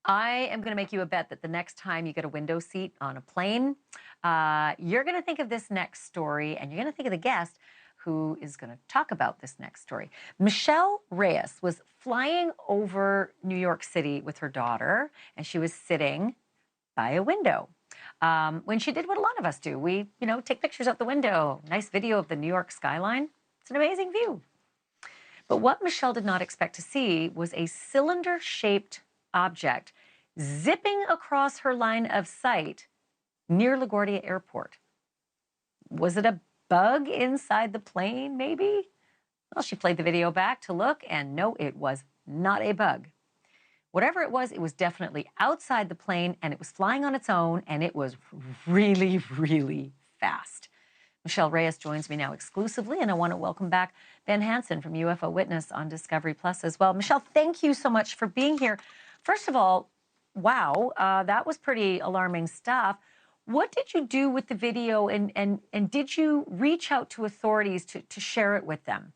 I am going to make you a bet that the next time you get a window seat on a plane, you're going to think of this next story, and you're going to think of the guest who is going to talk about this next story. Michelle Reyes was flying over New York City with her daughter, and she was sitting by a window. When she did what a lot of us do, we, take pictures out the window, nice video of the New York skyline. It's an amazing view. But what Michelle did not expect to see was a cylinder-shaped object zipping across her line of sight near LaGuardia Airport. Was it a bug inside the plane, maybe? Well, she played the video back to look, and no, it was not a bug. Whatever it was definitely outside the plane, and it was flying on its own, and it was really, really fast. Michelle Reyes joins me now exclusively, and I want to welcome back Ben Hansen from UFO Witness on Discovery Plus as well. Michelle, thank you so much for being here. First of all, wow, that was pretty alarming stuff. What did you do with the video, and did you reach out to authorities to share it with them?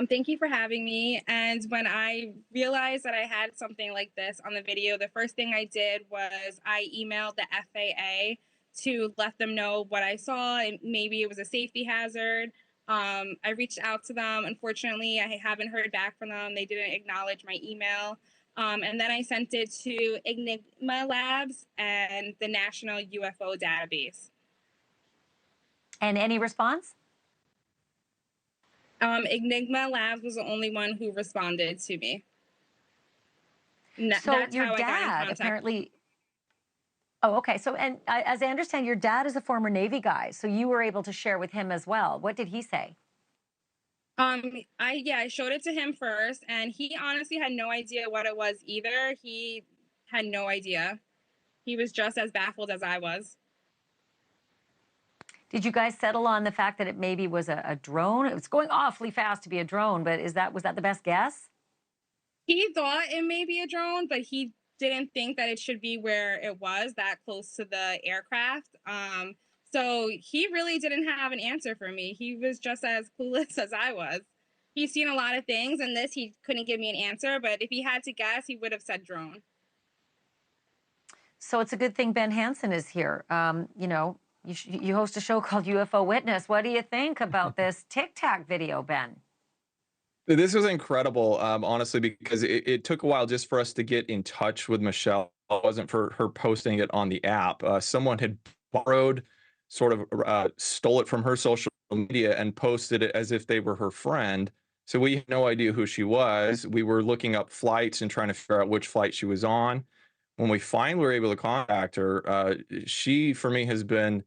Thank you for having me. And when I realized that I had something like this on the video, the first thing I did was I emailed the FAA to let them know what I saw, and maybe it was a safety hazard. I reached out to them. Unfortunately, I haven't heard back from them. They didn't acknowledge my email. And then I sent it to Enigma Labs and the National UFO Database. And any response? Enigma Labs was the only one who responded to me. So that's your how I got in dad contact. apparently. Oh, okay. So, and as I understand, your dad is a former Navy guy, so you were able to share with him as well. What did he say? I showed it to him first, and he honestly had no idea what it was either. He had no idea. He was just as baffled as I was. Did you guys settle on the fact that it maybe was a drone? It was going awfully fast to be a drone, but was that the best guess? He thought it may be a drone, but he didn't think that it should be where it was, that close to the aircraft. So he really didn't have an answer for me. He was just as clueless as I was. He's seen a lot of things, and this he couldn't give me an answer, but if he had to guess, he would have said drone. So it's a good thing Ben Hansen is here. You host a show called UFO Witness. What do you think about this Tic Tac video, Ben? This was incredible, honestly, because it took a while just for us to get in touch with Michelle. It wasn't for her posting it on the app. Someone had borrowed, stole it from her social media and posted it as if they were her friend. So we had no idea who she was. We were looking up flights and trying to figure out which flight she was on. When we finally were able to contact her, she, for me, has been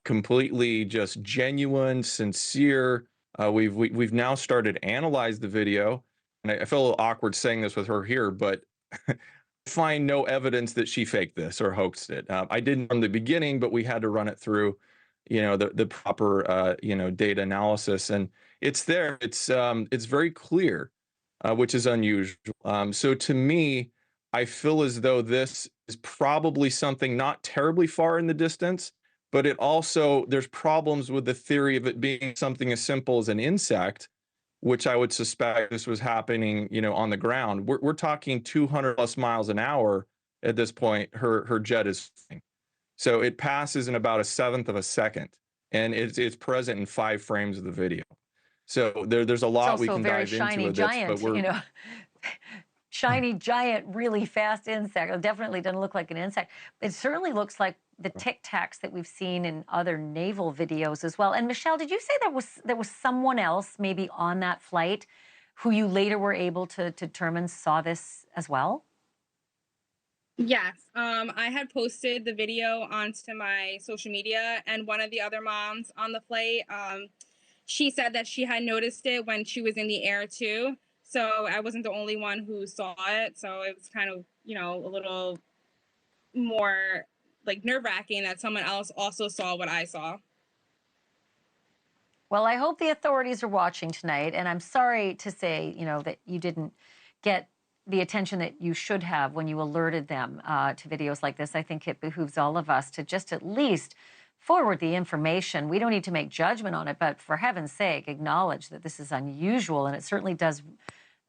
completely just genuine, sincere. We've now started to analyze the video, and I feel a little awkward saying this with her here, but find no evidence that she faked this or hoaxed it. I didn't from the beginning, but we had to run it through, the proper, data analysis, and it's there. It's very clear, which is unusual. So to me, I feel as though this is probably something not terribly far in the distance, but there's problems with the theory of it being something as simple as an insect, which I would suspect this was happening, on the ground. We're talking 200 plus miles an hour at this point. Her jet is flying. So it passes in about a seventh of a second, and it's present in 5 frames of the video. So there's a lot we can dive into with this, but we're shiny, giant, really fast insect. It definitely doesn't look like an insect. It certainly looks like the Tic Tacs that we've seen in other naval videos as well. And Michelle, did you say there was someone else maybe on that flight who you later were able to determine saw this as well? Yes, I had posted the video onto my social media, and one of the other moms on the flight, she said that she had noticed it when she was in the air too. So I wasn't the only one who saw it. So it was kind of, a little more like nerve-wracking that someone else also saw what I saw. Well, I hope the authorities are watching tonight. And I'm sorry to say, that you didn't get the attention that you should have when you alerted them to videos like this. I think it behooves all of us to just at least forward the information. We don't need to make judgment on it, but for heaven's sake, acknowledge that this is unusual, and it certainly does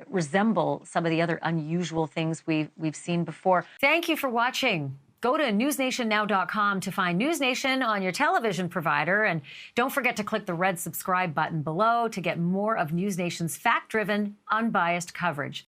resemble some of the other unusual things we've seen before. Thank you for watching. Go to newsnationnow.com to find NewsNation on your television provider. And don't forget to click the red subscribe button below to get more of NewsNation's fact-driven, unbiased coverage.